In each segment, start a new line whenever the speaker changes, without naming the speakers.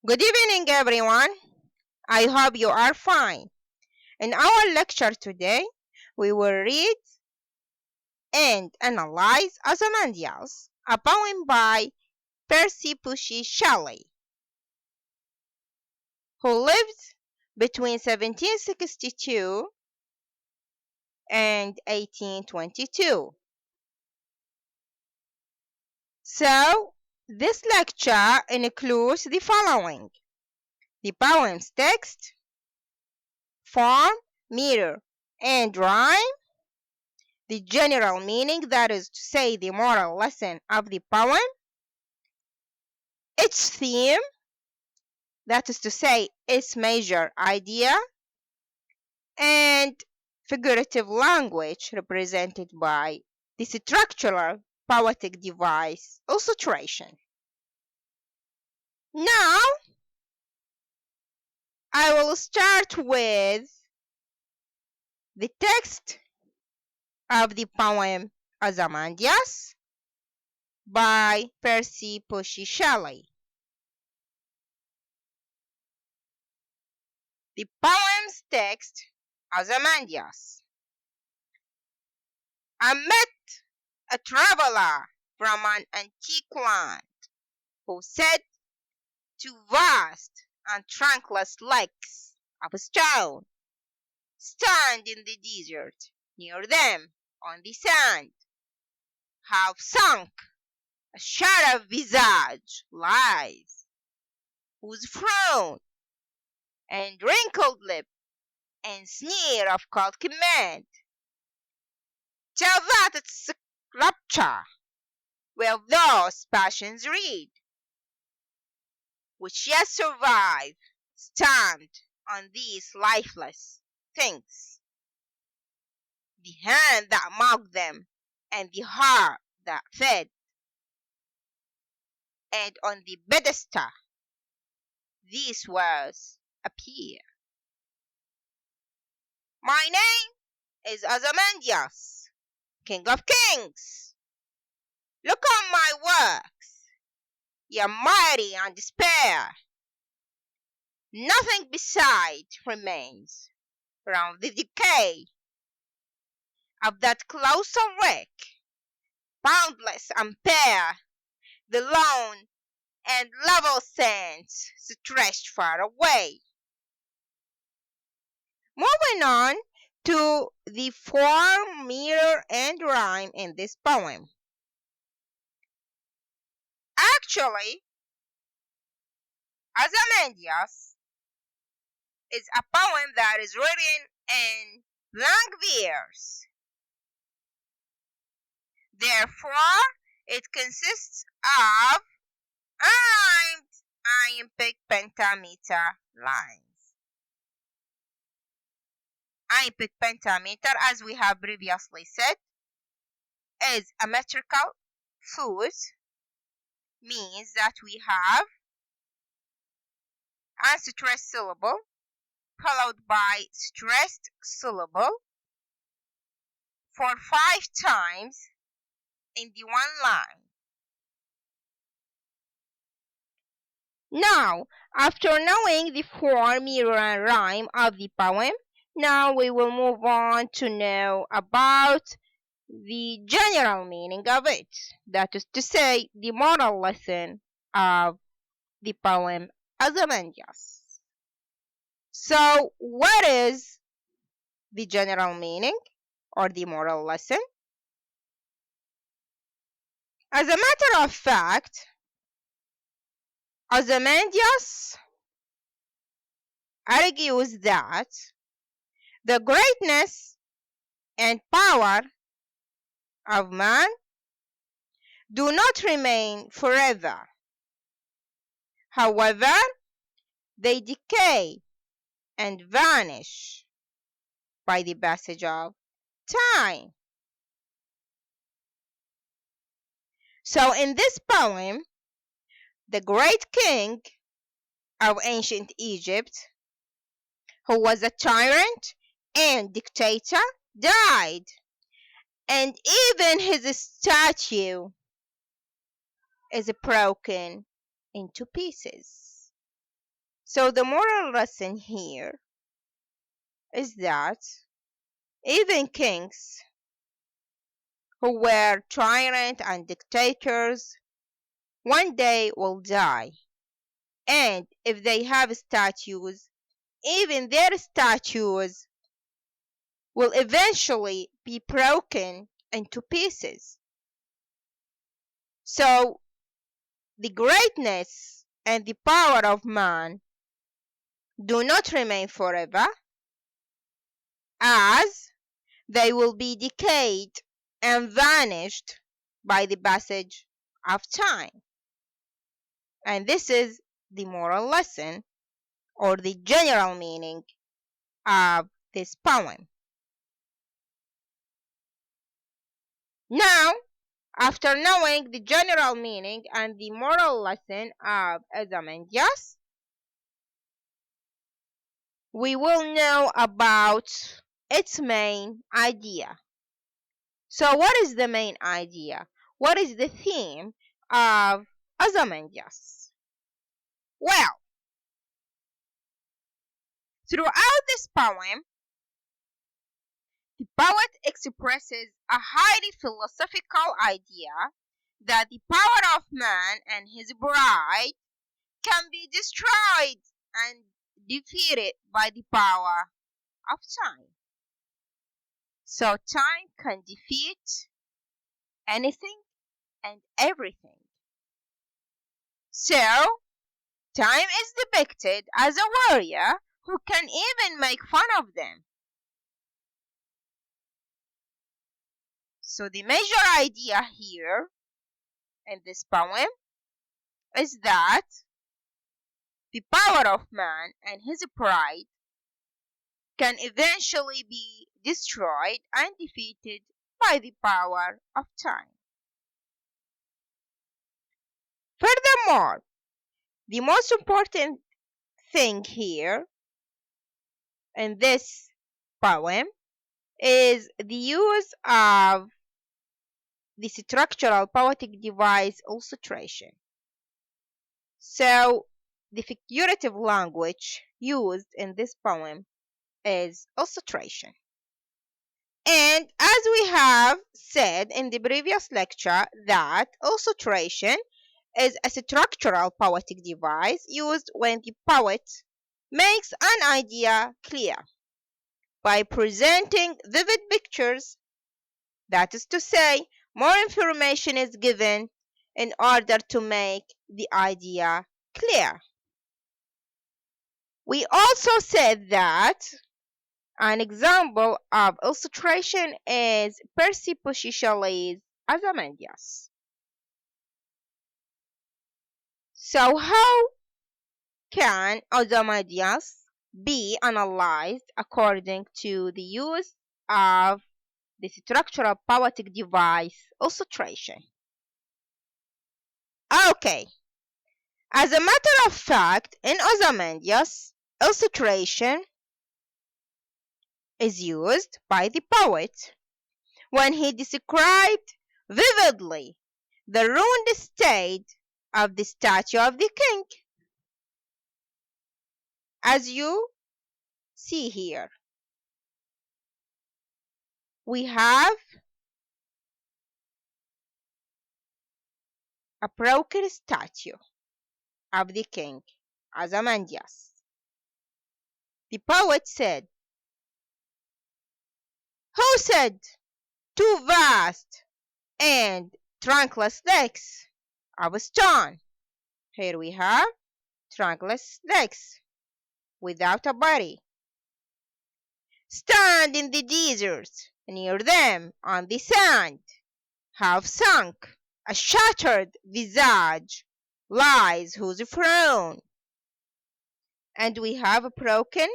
Good evening, everyone. I hope you are fine. In our lecture today, we will read and analyze Ozymandias, a poem by Percy Shelley, who lived between 1762 and 1822. So, this lecture includes the following: the poem's text, form, meter, and rhyme, the general meaning, that is to say, the moral lesson of the poem, its theme, that is to say, its major idea, and figurative language represented by the structural poetic device, illustration. Now, I will start with the text of the poem Ozymandias by Percy Shelley. The poem's text, Ozymandias. I met a traveler from an antique land who said two vast and trunkless lakes of stone stand in the desert. Near them, on the sand, half sunk, a shadow visage lies, whose frown and wrinkled lip and sneer of cold command tell that its rapture will those passions read, which yet survive, stand on these lifeless things, the hand that mocked them, and the heart that fed, and on the pedestal these words appear. My name is Ozymandias, King of Kings. Look on my works, ye mighty and despair. Nothing beside remains round the decay of that colossal wreck, boundless and bare, the lone and level sands stretched far away. Moving on to the form, meter, and rhyme in this poem. Actually, Ozymandias is a poem that is written in long verse. Therefore, it consists of unrhymed iambic pentameter lines. Iambic pentameter, as we have previously said, is a metrical foot, means that we have unstressed syllable followed by stressed syllable for 5 times in the one line. Now, after knowing the form, meter, and rhyme of the poem, now we will move on to know about the general meaning of it, that is to say, the moral lesson of the poem Ozymandias. So, what is the general meaning or the moral lesson? As a matter of fact, Ozymandias argues that the greatness and power of man do not remain forever. However, they decay and vanish by the passage of time. So in this poem, the great king of ancient Egypt, who was a tyrant and dictator, died, and even his statue is broken into pieces. So the moral lesson here is that even kings who were tyrants and dictators one day will die. And if they have statues, even their statues will eventually be broken into pieces. So the greatness and the power of man do not remain forever, as they will be decayed and vanished by the passage of time. And this is the moral lesson or the general meaning of this poem. Now, after knowing the general meaning and the moral lesson of Ozymandias, we will know about its main idea. So what is the main idea? What is the theme of Ozymandias? Well, throughout this poem, the poet expresses a highly philosophical idea that the power of man and his bride can be destroyed and defeated by the power of time. So time can defeat anything and everything. So time is depicted as a warrior who can even make fun of them. So the major idea here in this poem is that the power of man and his pride can eventually be destroyed and defeated by the power of time. Furthermore, the most important thing here in this poem is the use of the structural poetic device illustration. So, the figurative language used in this poem is illustration. And as we have said in the previous lecture, that illustration is a structural poetic device used when the poet makes an idea clear by presenting vivid pictures. That is to say, more information is given in order to make the idea clear. We also said that an example of illustration is Percy Shelley's Ozymandias. So how can Ozymandias be analyzed according to the use of the structural poetic device illustration? Okay, as a matter of fact, in Ozymandias, illustration is used by the poet when he described vividly the ruined state of the statue of the king. As you see here, we have a broken statue of the king, Ozymandias. The poet said, "Who said two vast and trunkless legs of stone?" Here we have trunkless legs without a body. "Stand in the desert, near them on the sand, half sunk, a shattered visage lies whose frown." And we have a broken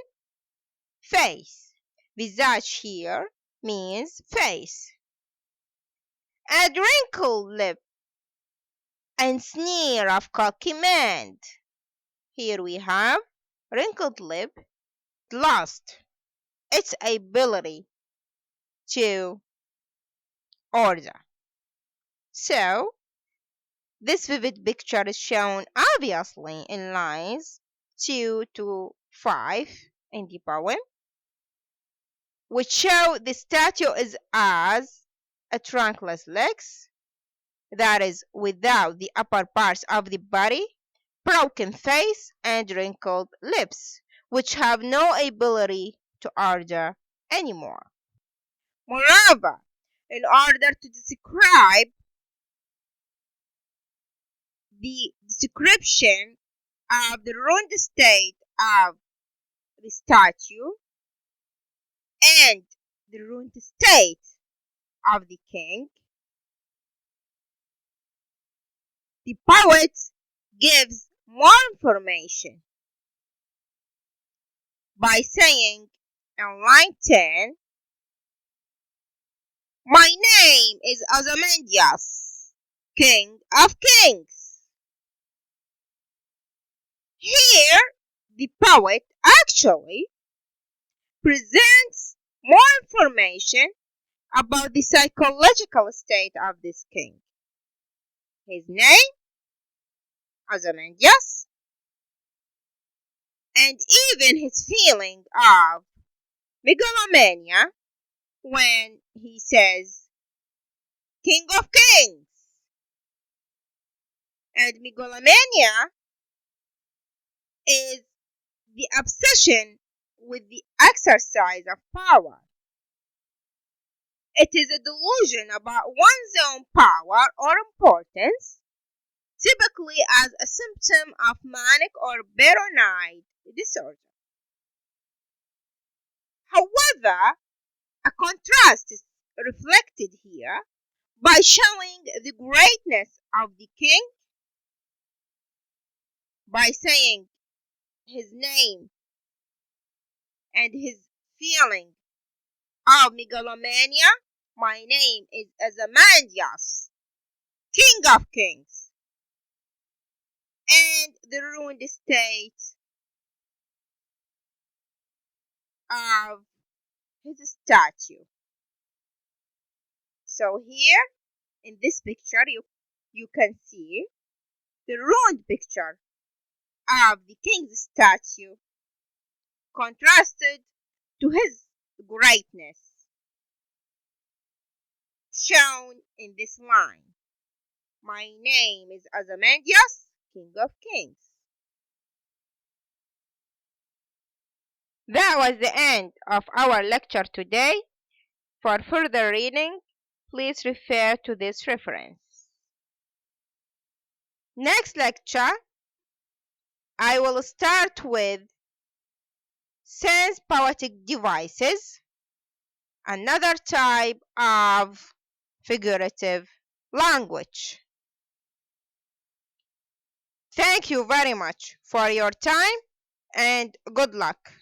face. Visage here means face. And wrinkled lip and sneer of cocky mind. Here we have wrinkled lip lost its ability to order. So, this vivid picture is shown obviously in lines 2 to 5 in the poem, which show the statue is as a trunkless legs, that is, without the upper parts of the body, broken face, and wrinkled lips, which have no ability to order anymore. Moreover, in order to describe the description of the ruined state of the statue and the ruined state of the king, the poet gives more information by saying in line 10, "My name is Ozymandias, King of Kings." Here, the poet actually presents more information about the psychological state of this king. His name, Ozymandias, and even his feeling of megalomania when he says, "King of Kings." And megalomania is the obsession with the exercise of power. It is a delusion about one's own power or importance, typically as a symptom of manic or paranoid disorder. However, a contrast is reflected here by showing the greatness of the king by saying his name and his feeling of megalomania. "My name is Ozymandias, King of Kings," and the ruined state of his statue. So here in this picture you can see the ruined picture of the king's statue contrasted to his greatness, shown in this line. "My name is Ozymandias, King of Kings." That was the end of our lecture today. For further reading, please refer to this reference. Next lecture, I will start with sense poetic devices, another type of figurative language. Thank you very much for your time and good luck.